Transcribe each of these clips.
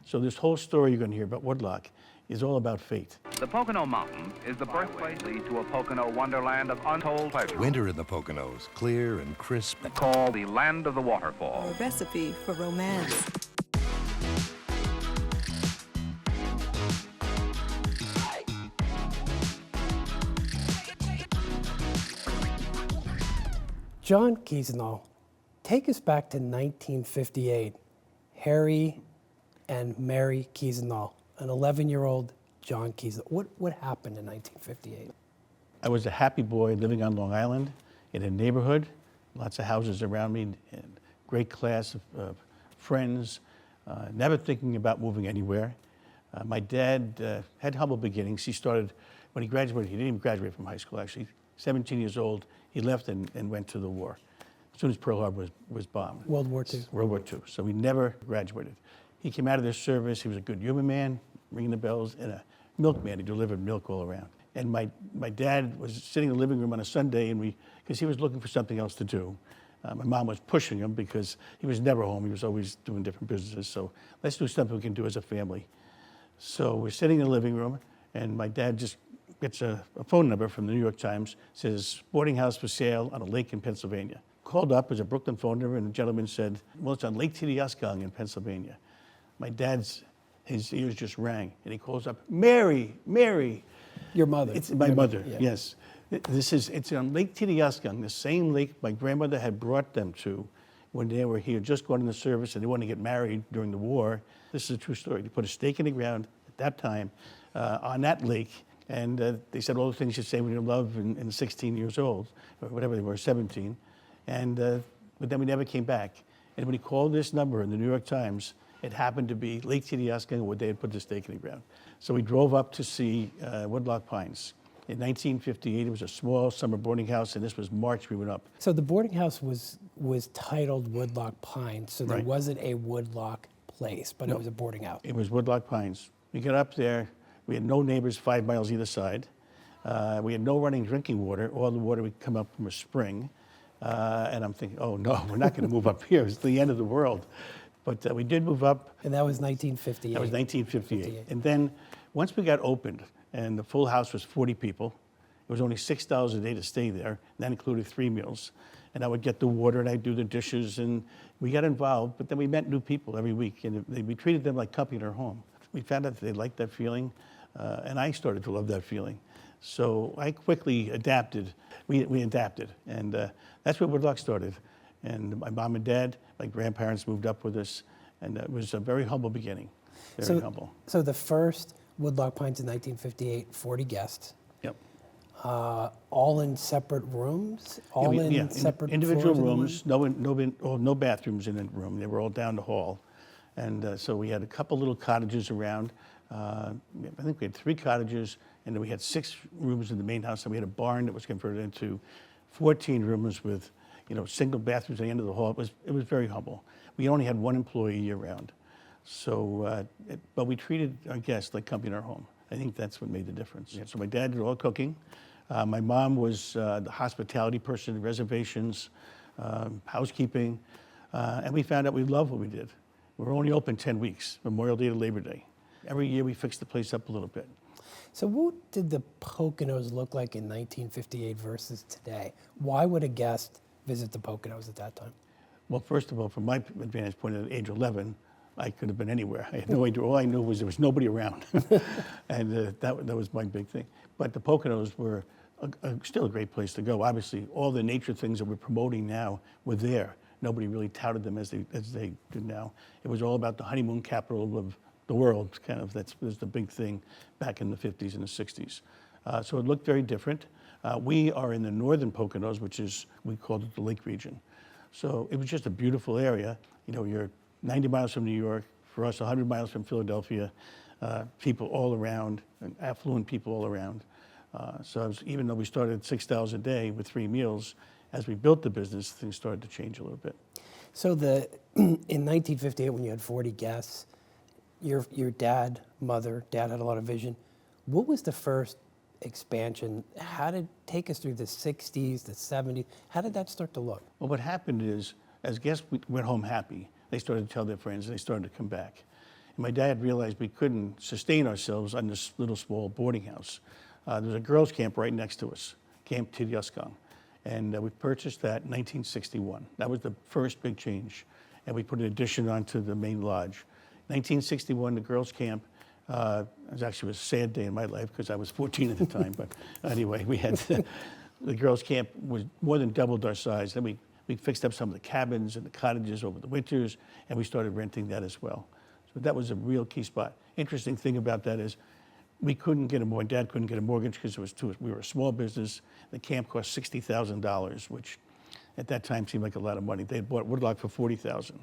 So this whole story you're going to hear about Woodloch is all about fate. The Pocono Mountains is the birthplace to a Pocono wonderland of untold pleasure. Winter in the Poconos, clear and crisp. Called the land of the waterfall. A recipe for romance. John Kiesendahl, take us back to 1958. Harry and Mary Kiesendahl, an 11-year-old John Kiesendahl. What happened in 1958? I was a happy boy living on Long Island in a neighborhood, lots of houses around me, and great class of friends, never thinking about moving anywhere. My dad had humble beginnings. He started, when he graduated, he didn't even graduate from high school actually, 17 years old, he left and went to the war. As soon as Pearl Harbor was bombed. World War II. World War II, so he never graduated. He came out of this service, he was a good human man, ringing the bells, and a milkman. He delivered milk all around. And my dad was sitting in the living room on a Sunday, and because he was looking for something else to do. My mom was pushing him because he was never home. He was always doing different businesses. So let's do something we can do as a family. So we're sitting in the living room, and my dad just gets a phone number from the New York Times, says, boarding house for sale on a lake in Pennsylvania. Called up as a Brooklyn phone number, and the gentleman said, well, it's on Lake Tidioskong in Pennsylvania. My his ears just rang, and he calls up, Mary. Your mother. It's my mother, yeah. yes. It's on Lake Tidioskong, the same lake my grandmother had brought them to when they were here, just going in the service, and they wanted to get married during the war. This is a true story. They put a stake in the ground at that time on that lake, and they said all the things you say when you're in love and 16 years old, or whatever they were, 17. And but then we never came back. And when he called this number in the New York Times, it happened to be Lake Tidioskong, where they had put the stake in the ground. So we drove up to see Woodloch Pines. In 1958, it was a small summer boarding house, and this was March we went up. So the boarding house was titled Woodloch Pines, so there Right. wasn't a Woodloch place, but No. it was a boarding house. It was Woodloch Pines. We got up there, we had no neighbors 5 miles either side. We had no running drinking water. All the water would come up from a spring. And I'm thinking, oh no, we're not gonna move up here. It's the end of the world. But we did move up. And that was 1958. That was 1958. And then once we got opened and the full house was 40 people, it was only $6 a day to stay there. And that included 3 meals. And I would get the water and I'd do the dishes, and we got involved, but then we met new people every week, and we treated them like company in our home. We found out that they liked that feeling, and I started to love that feeling. So I quickly adapted. We adapted, and that's where Woodloch started. And my mom and dad, my grandparents moved up with us, and it was a very humble beginning, very humble. So the first Woodloch Pines in 1958, 40 guests. Yep. All in separate rooms? Separate individual floors rooms, no bathrooms in the room. They were all down the hall. And so we had a couple little cottages around. I think we had 3 cottages, and then we had 6 rooms in the main house, and we had a barn that was converted into 14 rooms with single bathrooms at the end of the hall. It was very humble. We only had 1 employee year-round. So, but we treated our guests like company in our home. I think that's what made the difference. Yeah, so my dad did all cooking. My mom was the hospitality person, reservations, housekeeping, and we found out we loved what we did. We were only open 10 weeks, Memorial Day to Labor Day. Every year we fixed the place up a little bit. So what did the Poconos look like in 1958 versus today? Why would a guest visit the Poconos at that time? Well, first of all, from my vantage point at age 11, I could have been anywhere. I had no idea. All I knew was there was nobody around. And that was my big thing. But the Poconos were still a great place to go. Obviously, all the nature things that we're promoting now were there. Nobody really touted them as they do now. It was all about the honeymoon capital of the world, kind of. That was the big thing back in the 50s and the 60s. So it looked very different. We are in the northern Poconos, which is, we called it the Lake region. So it was just a beautiful area. You're 90 miles from New York, for us 100 miles from Philadelphia, people all around, and affluent people all around. So even though we started $6 a day with 3 meals, as we built the business, things started to change a little bit. So in 1958, when you had 40 guests, your dad had a lot of vision. What was the first expansion? How did take us through the 60s, the 70s? How did that start to look? Well, what happened is, as guests went home happy, they started to tell their friends, and they started to come back. My dad realized we couldn't sustain ourselves on this little small boarding house. There was a girls' camp right next to us, Camp Tidiaskong. And we purchased that in 1961. That was the first big change. And we put an addition onto the main lodge. 1961, the girls' camp, it was actually a sad day in my life because I was 14 at the time. But anyway, we had the girls' camp was more than doubled our size. Then we fixed up some of the cabins and the cottages over the winters, and we started renting that as well. So that was a real key spot. Interesting thing about that is we couldn't get a mortgage. Dad couldn't get a mortgage because it was we were a small business. The camp cost $60,000, which at that time seemed like a lot of money. They had bought Woodloch for $40,000.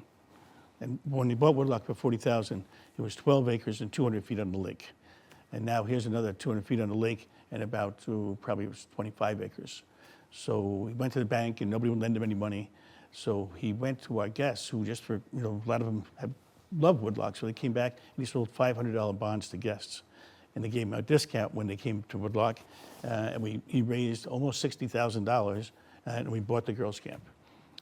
And when they bought Woodloch for $40,000, it was 12 acres and 200 feet on the lake. And now here's another 200 feet on the lake and about probably it was 25 acres. So he went to the bank and nobody would lend him any money. So he went to our guests who just for, a lot of them have loved Woodloch. So they came back and he sold $500 bonds to guests. And they gave him a discount when they came to Woodloch. And he raised almost $60,000 and we bought the girls' camp.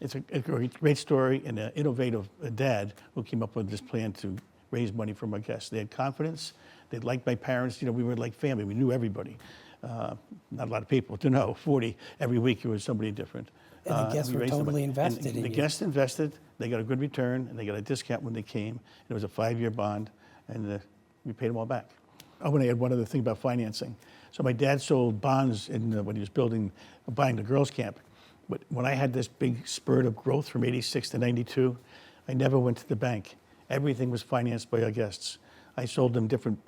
It's a great story and an innovative dad who came up with this plan to raise money from our guests. They had confidence. They liked my parents. We were like family. We knew everybody. Not a lot of people to know. 40 every week. There was somebody different. And the guests we were raised the totally money. invested And in the you. guests invested. They got a good return, and they got a discount when they came. It was a 5-year bond, and we paid them all back. I want to add one other thing about financing. So my dad sold bonds when he was buying the girls' camp. But when I had this big spurt of growth from 86 to 92, I never went to the bank. Everything was financed by our guests. I sold them different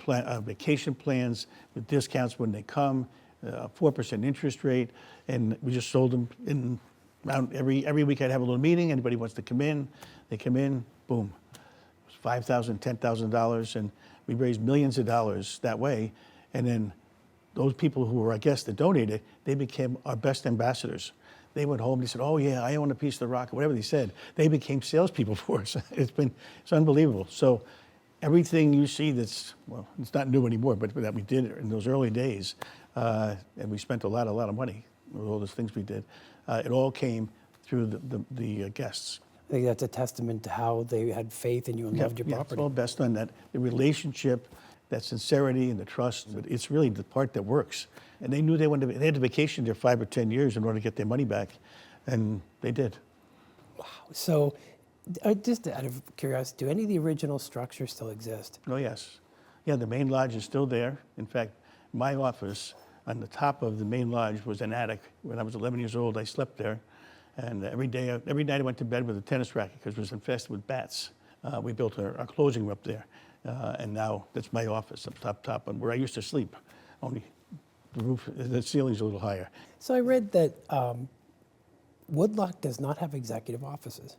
vacation plans with discounts when they come, 4% interest rate, and we just sold them around every week. I'd have a little meeting. Anybody wants to come in, they come in, boom. It was $5,000, $10,000, and we raised millions of dollars that way. And then those people who were our guests that donated, they became our best ambassadors. They went home, they said, oh yeah, I own a piece of the rock, or whatever they said. They became salespeople for us. It's unbelievable. So everything you see it's not new anymore, but that we did in those early days, and we spent a lot of money with all those things we did. It all came through the guests. I think that's a testament to how they had faith in you and loved your It's property. all based on that, the relationship, that sincerity and the trust. But it's really the part that works. And they knew they had to vacation there 5 or 10 years in order to get their money back, and they did. So, just out of curiosity, do any of the original structures still exist? Oh, yes. Yeah, the main lodge is still there. In fact, my office on the top of the main lodge was an attic. When I was 11 years old, I slept there. And every night I went to bed with a tennis racket because it was infested with bats. We built our closing room up there. And now that's my office up top, and where I used to sleep. Only the ceiling's a little higher. So I read that Woodloch does not have executive offices.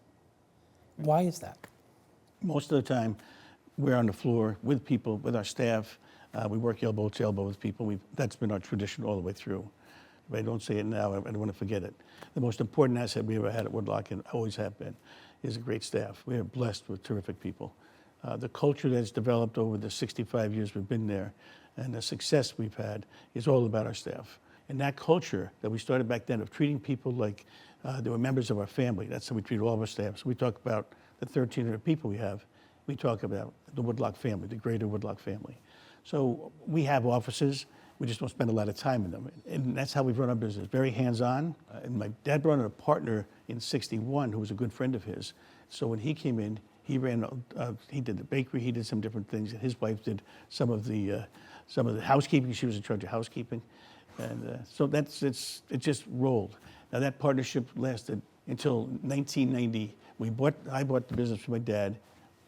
Why is that? Most of the time, we're on the floor with people, with our staff. We work elbow to elbow with people. That's been our tradition all the way through. If I don't say it now, I don't want to forget it. The most important asset we ever had at Woodloch, and always have been, is a great staff. We are blessed with terrific people. The culture that's developed over the 65 years we've been there and the success we've had is all about our staff. And that culture that we started back then of treating people like they were members of our family, that's how we treat all of our staff. So we talk about the 1,300 people we have. We talk about the Woodloch family, the greater Woodloch family. So we have offices. We just don't spend a lot of time in them. And that's how we've run our business, very hands-on. And my dad brought in a partner in '61 who was a good friend of his. So when he came in, he did the bakery, he did some different things, and his wife did some of the housekeeping. She was in charge of housekeeping. And so it just rolled. Now that partnership lasted until 1990. I bought the business from my dad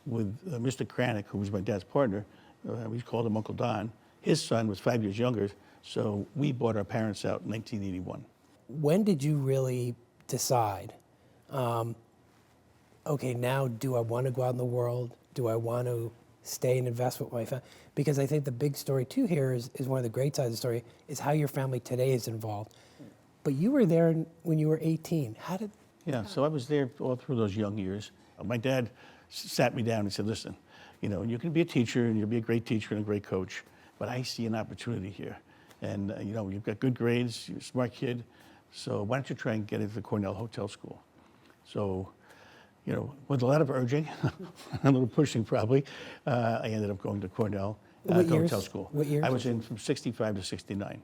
with Mr. Kranick, who was my dad's partner. We called him Uncle Don. His son was 5 years younger, so we bought our parents out in 1981. When did you really decide, okay, now do I want to go out in the world? Do I want to stay and invest with my family? Because I think the big story too here is one of the great sides of the story is how your family today is involved. But you were there when you were 18. Yeah, so I was there all through those young years. My dad sat me down and said, listen, you can be a teacher and you'll be a great teacher and a great coach, but I see an opportunity here. And, you've got good grades, you're a smart kid, so why don't you try and get into the Cornell Hotel School? So with a lot of urging, a little pushing probably, I ended up going to Cornell, What to years? hotel school. What years? I was in from 65 to 69.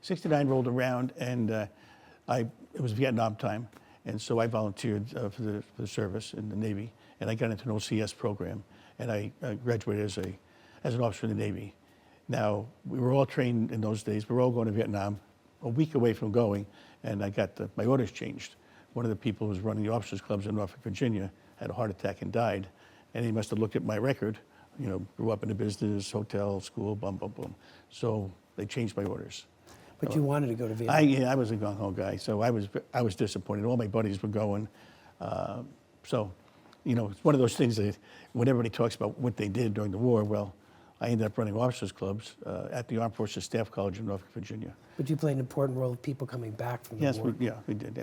69 rolled around, and it was Vietnam time, and so I volunteered for the service in the Navy, and I got into an OCS program, and I graduated as an officer in the Navy. Now, we were all trained in those days. We were all going to Vietnam, a week away from going, and I got my orders changed. One of the people who was running the officers' clubs in Norfolk, Virginia, had a heart attack and died, and he must have looked at my record, grew up in the business, hotel, school, boom, boom, boom. So they changed my orders. But you wanted to go to Vietnam. I was a gung-ho guy, so I was disappointed. All my buddies were going. So, it's one of those things that when everybody talks about what they did during the war, well, I ended up running officers' clubs at the Armed Forces Staff College in Norfolk, Virginia. But you played an important role of people coming back from the Yes, war. we did.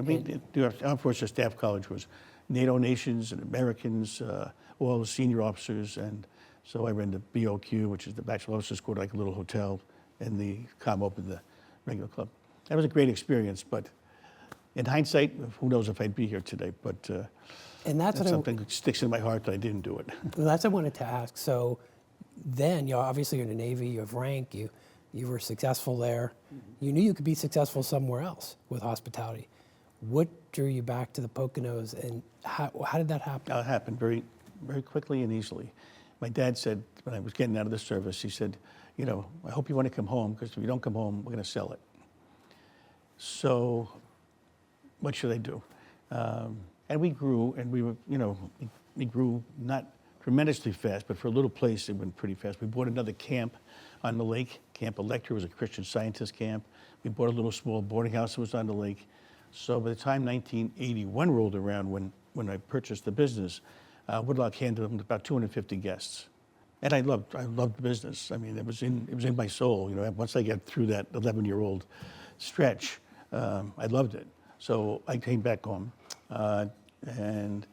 The Armed Forces Staff College was NATO nations and Americans, all the senior officers, and so I ran the BOQ, which is the Bachelor Officers Quarter, like a little hotel, and the Com Open, the regular club. That was a great experience, but in hindsight, who knows if I'd be here today, but And that's what something that sticks in my heart that I didn't do it. Well, that's what I wanted to ask. So then, obviously you're in the Navy, you have rank, you were successful there. You knew you could be successful somewhere else with hospitality. What drew you back to the Poconos, and how did that happen? It happened very, very quickly and easily. My dad said, when I was getting out of the service, he said, I hope you want to come home, because if you don't come home, we're going to sell it. So what should I do? And we grew, and we grew not tremendously fast, but for a little place, it went pretty fast. We bought another camp on the lake. Camp Electra was a Christian Scientist camp. We bought a little small boarding house that was on the lake. So by the time 1981 rolled around, when I purchased the business, Woodloch handled about 250 guests. And I loved the business. I mean, it was in my soul. Once I got through that 11-year-old stretch, I loved it. So I came back home, and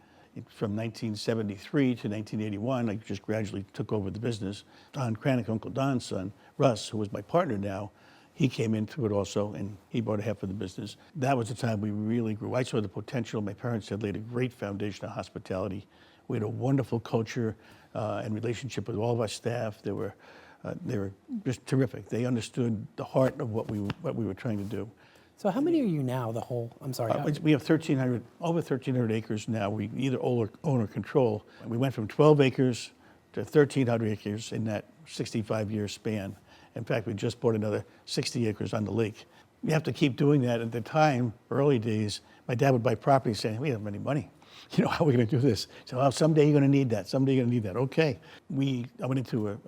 from 1973 to 1981, I just gradually took over the business. Don Cranick, Uncle Don's son, Russ, who was my partner now, he came into it also, and he bought half of the business. That was the time we really grew. I saw the potential. My parents had laid a great foundation of hospitality. We had a wonderful culture and relationship with all of our staff. They were just terrific. They understood the heart of what we were trying to do. So how many are you now, I'm sorry. We have over 1,300 acres now. We either own or control. We went from 12 acres to 1,300 acres in that 65-year span. In fact, we just bought another 60 acres on the lake. You have to keep doing that. At the time, early days, my dad would buy property saying, we don't have any money. How are we going to do this? So, oh, someday you're going to need that. Someday you're going to need that. Okay. I went into a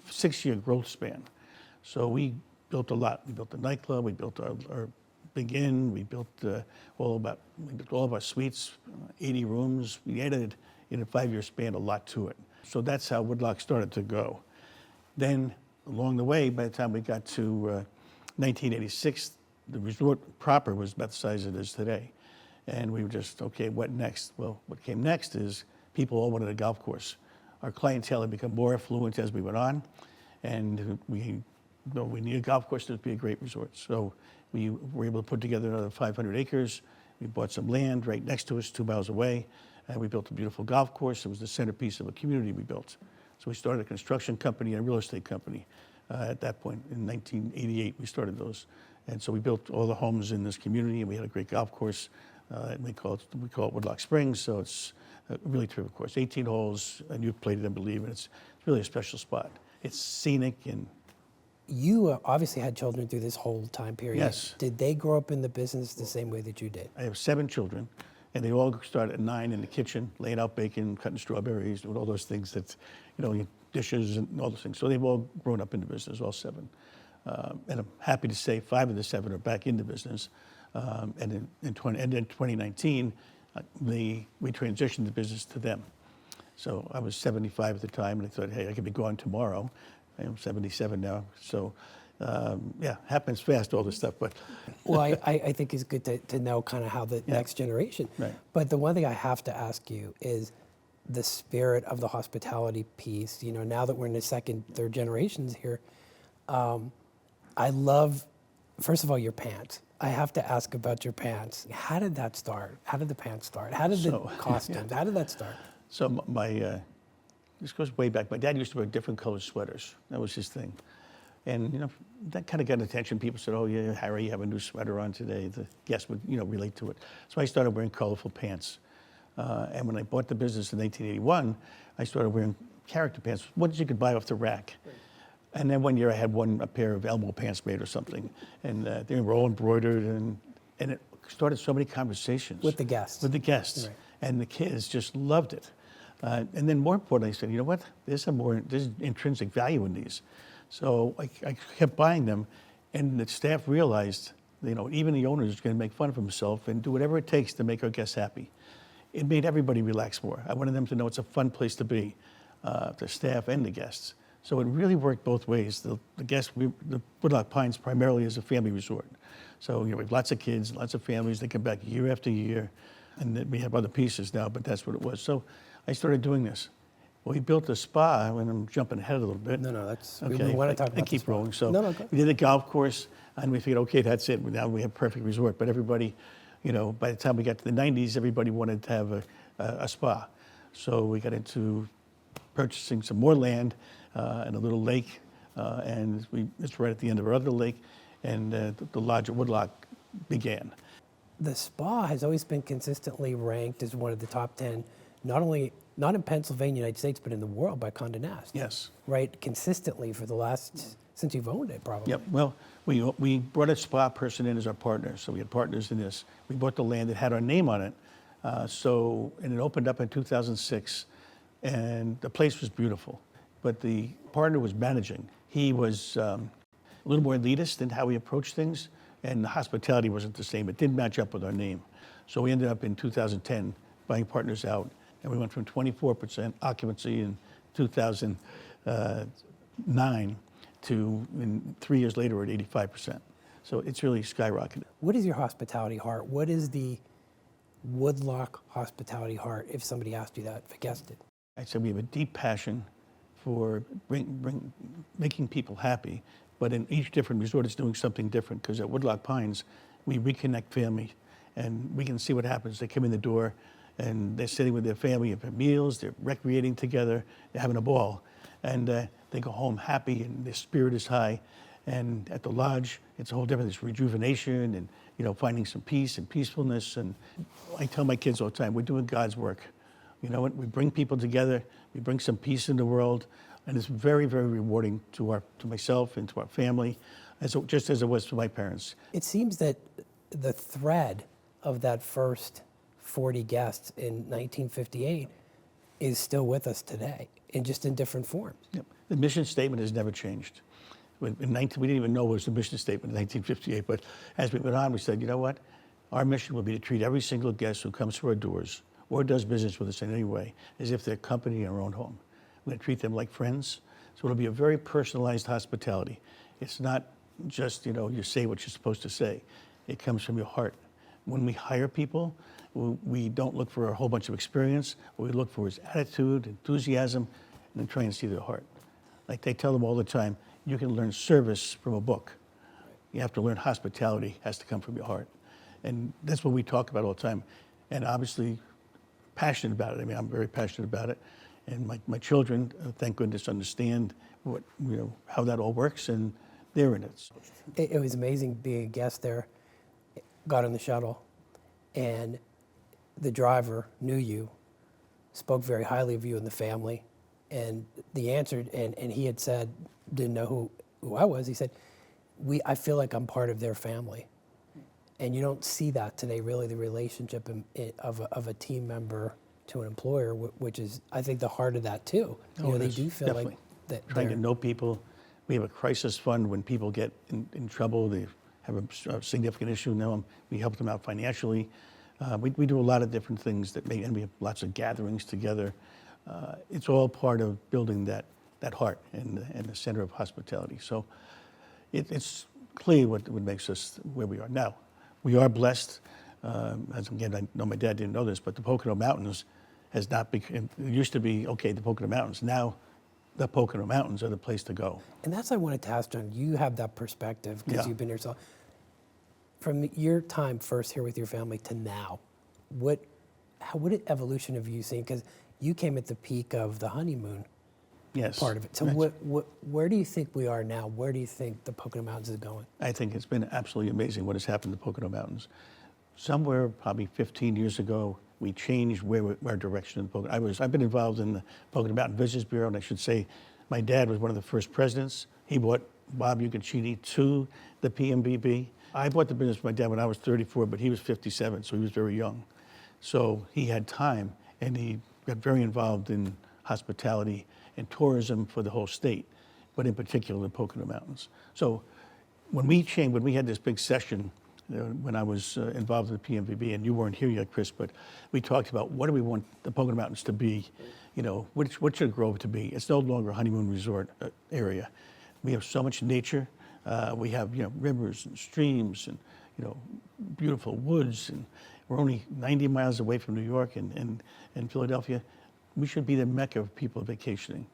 6-year growth span. So we built a lot. We built a nightclub. We built our big inn. We built all of our suites, 80 rooms. We added, in a 5-year span, a lot to it. So that's how Woodloch started to go. Then, along the way, by the time we got to 1986, the resort proper was about the size it is today. And we were just, okay, what next? Well, what came next is people all wanted a golf course. Our clientele had become more affluent as we went on, and we need a golf course to be a great resort. So we were able to put together another 500 acres. We bought some land right next to us, 2 miles away, and we built a beautiful golf course. It was the centerpiece of a community we built. So we started a construction company and a real estate company at that point. In 1988, we started those. And so we built all the homes in this community, and we had a great golf course. We call it Woodloch Springs, so it's a really terrific course. 18 holes, and you've played it, I believe, and it's really a special spot. It's scenic. And you obviously had children through this whole time period. Yes. Did they grow up in the business the same way that you did? I have 7 children, and they all started at 9 in the kitchen, laying out bacon, cutting strawberries, doing all those things that, dishes and all those things. So they've all grown up in the business, all 7. And I'm happy to say 5 of the 7 are back in the business. And in 2019, we transitioned the business to them. So I was 75 at the time, and I thought, hey, I could be gone tomorrow. I am 77 now. So, happens fast, all this stuff. But Well, I think it's good to know kind of how the next generation. Right. But the one thing I have to ask you is the spirit of the hospitality piece. Now that we're in the 2nd, 3rd generations here, I love, first of all, your pants. I have to ask about your pants. How did that start? How did the pants start? How did the So, costumes? How did that start? So this goes way back. My dad used to wear different colored sweaters. That was his thing. And, that kind of got attention. People said, oh, yeah, Harry, you have a new sweater on today. The guests would, relate to it. So I started wearing colorful pants. And when I bought the business in 1981, I started wearing character pants, ones you could buy off the rack. Right. And then one year I had a pair of elbow pants made or something. And they were all embroidered. And it started so many conversations. With the guests. With the guests. Right. And the kids just loved it. And then more importantly, I said, you know what? There's intrinsic value in these. So I kept buying them, and the staff realized, even the owner is going to make fun of himself and do whatever it takes to make our guests happy. It made everybody relax more. I wanted them to know it's a fun place to be, the staff and the guests. So it really worked both ways. The Woodloch Pines primarily is a family resort. So we have lots of kids, lots of families. They come back year after year, and then we have other pieces now, but that's what it was. So I started doing this. Well, we built a spa, and I'm jumping ahead a little bit. No, that's okay. We want to talk about I keep the rolling. So no, we did a golf course, and we figured, okay, that's it. Now we have a perfect resort. But everybody, by the time we got to the 90s, everybody wanted to have a spa. So we got into purchasing some more land and a little lake, and it's right at the end of our other lake, and the lodge at Woodloch began. The spa has always been consistently ranked as one of the top 10, not in Pennsylvania, United States, but in the world by Condé Nast. Yes. Right, consistently for the last, since you've owned it, probably. Yep. Well, we brought a spa person in as our partner, so we had partners in this. We bought the land that had our name on it, and it opened up in 2006, and the place was beautiful. But the partner was managing. He was a little more elitist in how he approached things, and the hospitality wasn't the same. It didn't match up with our name. So we ended up in 2010 buying partners out, and we went from 24% occupancy in 2009 to 3 years later we're at 85%. So it's really skyrocketed. What is your hospitality heart? What is the Woodloch hospitality heart, if somebody asked you that, if a guest did? I said we have a deep passion for making people happy, but in each different resort it's doing something different, because at Woodloch Pines we reconnect family, and we can see what happens. They come in the door and they're sitting with their family at meals, they're recreating together, they're having a ball, and they go home happy and their spirit is high. And at the lodge, it's a whole different, it's rejuvenation and finding some peace and peacefulness. And I tell my kids all the time, we're doing God's work. You know what? We bring people together, we bring some peace in the world, and it's very, very rewarding to myself and to our family, just as it was to my parents. It seems that the thread of that first 40 guests in 1958 is still with us today, and just in different forms. Yep. The mission statement has never changed. We didn't even know it was the mission statement in 1958, but as we went on, we said, you know what? Our mission will be to treat every single guest who comes through our doors or does business with us in any way as if they're company in our own home. We're going to treat them like friends. So it'll be a very personalized hospitality. It's not just, you say what you're supposed to say. It comes from your heart. When we hire people, we don't look for a whole bunch of experience. What we look for is attitude, enthusiasm, and then try and see their heart. Like they tell them all the time, you can learn service from a book. You have to learn hospitality, has to come from your heart. And that's what we talk about all the time. And obviously, passionate about it. I mean, I'm very passionate about it. And my children, thank goodness, understand how that all works, and they're in it. It was amazing being a guest there. Got on the shuttle, and the driver knew you, spoke very highly of you and the family, and the answer, and he had said, didn't know who I was. He said, I feel like I'm part of their family. And you don't see that today, really, the relationship of a team member to an employer, which is, I think, the heart of that too. They do feel definitely. like that. Trying to know people. We have a crisis fund when people get in trouble. They have a significant issue. Now we help them out financially. We do a lot of different things and we have lots of gatherings together. It's all part of building that heart and the center of hospitality. So it's clear what makes us where we are now. We are blessed. As again, I know my dad didn't know this, but the Pocono Mountains has not become, it used to be, okay, the Pocono Mountains. Now the Pocono Mountains are the place to go. And that's what I wanted to ask, John. You have that perspective because Yeah. you've been here. So from your time first here with your family to now, what evolution have you seen? Because you came at the peak of the honeymoon Yes. part of it. So where do you think we are now? Where do you think the Pocono Mountains is going? I think it's been absolutely amazing what has happened to the Pocono Mountains. Somewhere probably 15 years ago, we changed our direction in the Pocono. I've been involved in the Pocono Mountain Visitors Bureau, and I should say my dad was one of the first presidents. He brought Bob Ucachini to the PMBB. I bought the business with my dad when I was 34, but he was 57, so he was very young. So he had time, and he got very involved in hospitality and tourism for the whole state, but in particular the Pocono Mountains. So when we had this big session, when I was involved in the PMVB, and you weren't here yet, Chris, but we talked about what do we want the Pocono Mountains to be, what should it grow to be? It's no longer a honeymoon resort area. We have so much nature. We have rivers and streams and beautiful woods, and we're only 90 miles away from New York and Philadelphia. We should be the mecca of people vacationing.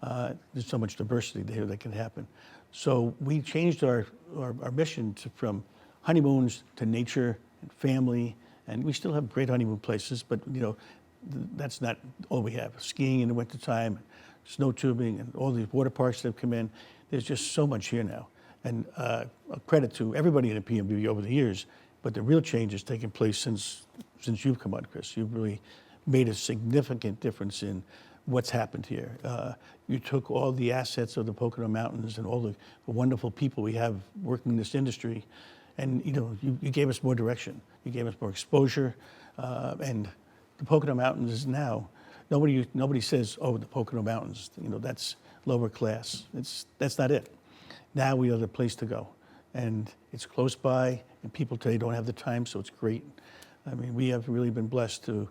There's so much diversity there that can happen. So we changed our mission from honeymoons to nature and family, and we still have great honeymoon places, but that's not all we have. Skiing in the wintertime, snow tubing, and all these water parks that have come in. There's just so much here now. And a credit to everybody in the PMB over the years, but the real change has taken place since you've come on, Chris. You've really made a significant difference in what's happened here. You took all the assets of the Pocono Mountains and all the wonderful people we have working in this industry, and you gave us more direction. You gave us more exposure, and the Pocono Mountains is now, nobody says, oh, the Pocono Mountains, that's lower class. That's not it. Now we are the place to go, and it's close by, and people today don't have the time, so it's great. I mean, we have really been blessed to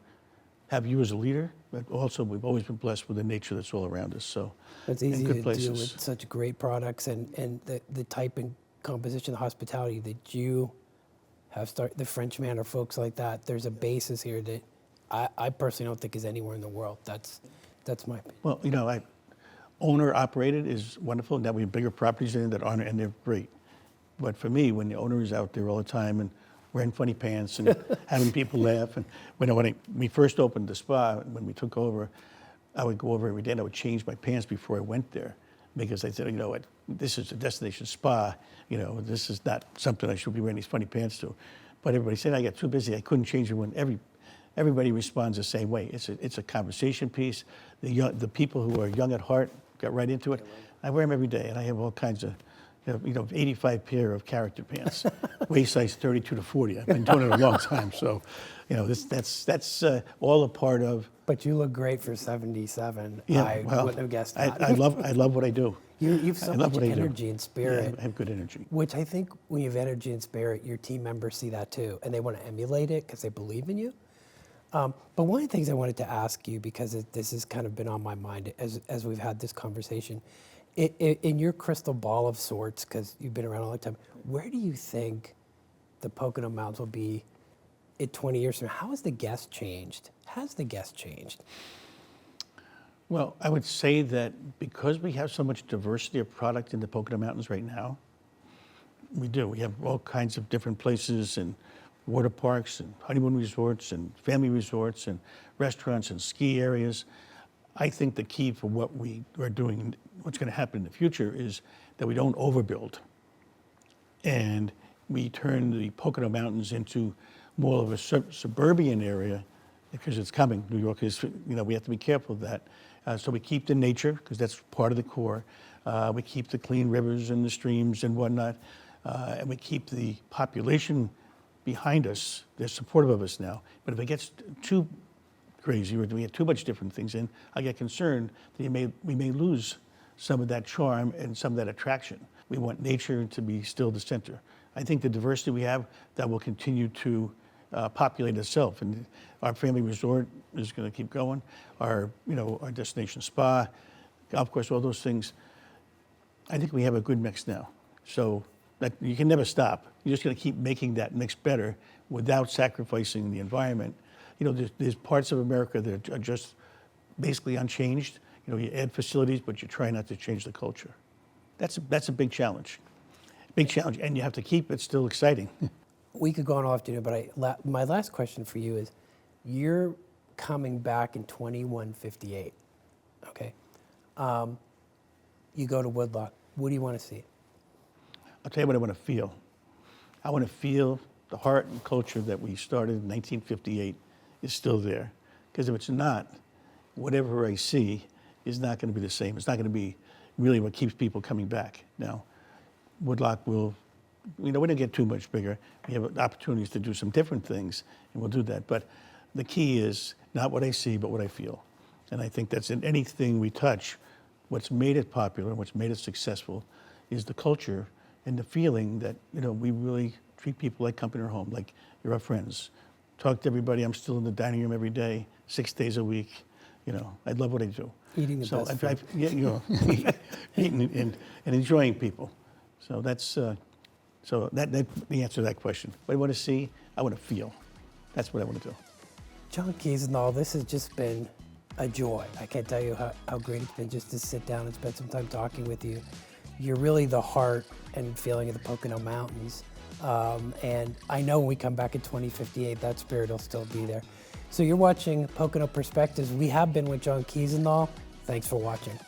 have you as a leader, but also we've always been blessed with the nature that's all around us. So it's easy good to places. deal with such great products and the type and composition of hospitality that you have started, the French Manor, folks like that. There's a basis here that I personally don't think is anywhere in the world. That's my opinion. Well, owner operated is wonderful. Now we have bigger properties in that aren't, and they're great. But for me, when the owner is out there all the time and wearing funny pants and having people laugh, and when we first opened the spa, when we took over, I would go over every day and I would change my pants before I went there, because I said, what, this is a destination spa. This is not something I should be wearing these funny pants to. But everybody said I got too busy. I couldn't change it. When everybody responds the same way. It's a conversation piece. The people who are young at heart got right into it. I wear them every day, and I have all kinds of, 85 pair of character pants, waist size 32 to 40. I've been doing it a long time, so, that's all a part of. But you look great for 77. Yeah, I wouldn't have guessed that. I love what I do. You've so much energy and spirit. Yeah, I have good energy. Which I think when you have energy and spirit, your team members see that too, and they want to emulate it because they believe in you. But one of the things I wanted to ask you, because this has kind of been on my mind as we've had this conversation, in your crystal ball of sorts, because you've been around a long time, where do you think the Pocono Mountains will be in 20 years from now? How has the guest changed? Has the guest changed? Well, I would say that because we have so much diversity of product in the Pocono Mountains right now, we do. We have all kinds of different places and water parks and honeymoon resorts and family resorts and restaurants and ski areas. I think the key for what we are doing and what's going to happen in the future is that we don't overbuild. And we turn the Pocono Mountains into more of a suburban area, because it's coming. New York is, we have to be careful of that. So we keep the nature, because that's part of the core. We keep the clean rivers and the streams and whatnot. And we keep the population behind us. They're supportive of us now. But if it gets too crazy, or we get too much different things in, I get concerned that we may lose some of that charm and some of that attraction. We want nature to be still the center. I think the diversity we have, that will continue to populate itself. And our family resort is going to keep going. Our destination spa, golf course, all those things. I think we have a good mix now. So that you can never stop. You're just going to keep making that mix better without sacrificing the environment. There's parts of America that are just basically unchanged. You add facilities, but you try not to change the culture. That's a big challenge. And you have to keep it still exciting. we could go on all afternoon, but my last question for you is, you're coming back in 2158, okay? You go to Woodloch. What do you want to see? I'll tell you what I want to feel. I want to feel the heart and culture that we started in 1958 is still there. Because if it's not, whatever I see is not going to be the same. It's not going to be really what keeps people coming back. Now, Woodloch will, we don't get too much bigger. We have opportunities to do some different things, and we'll do that. But the key is not what I see, but what I feel. And I think that's in anything we touch, what's made it popular, what's made it successful is the culture and the feeling that, we really treat people like company or home, like you're our friends. Talk to everybody. I'm still in the dining room every day, 6 days a week. I love what I do. Eating the best food. Eating and enjoying people. So that's the answer to that question. What I want to see, I want to feel. That's what I want to do. John Kiesendahl, this has just been a joy. I can't tell you how great it's been just to sit down and spend some time talking with you. You're really the heart and feeling of the Pocono Mountains. And I know when we come back in 2058, that spirit will still be there. So you're watching Pocono Perspectives. We have been with John Kiesendahl. Thanks for watching.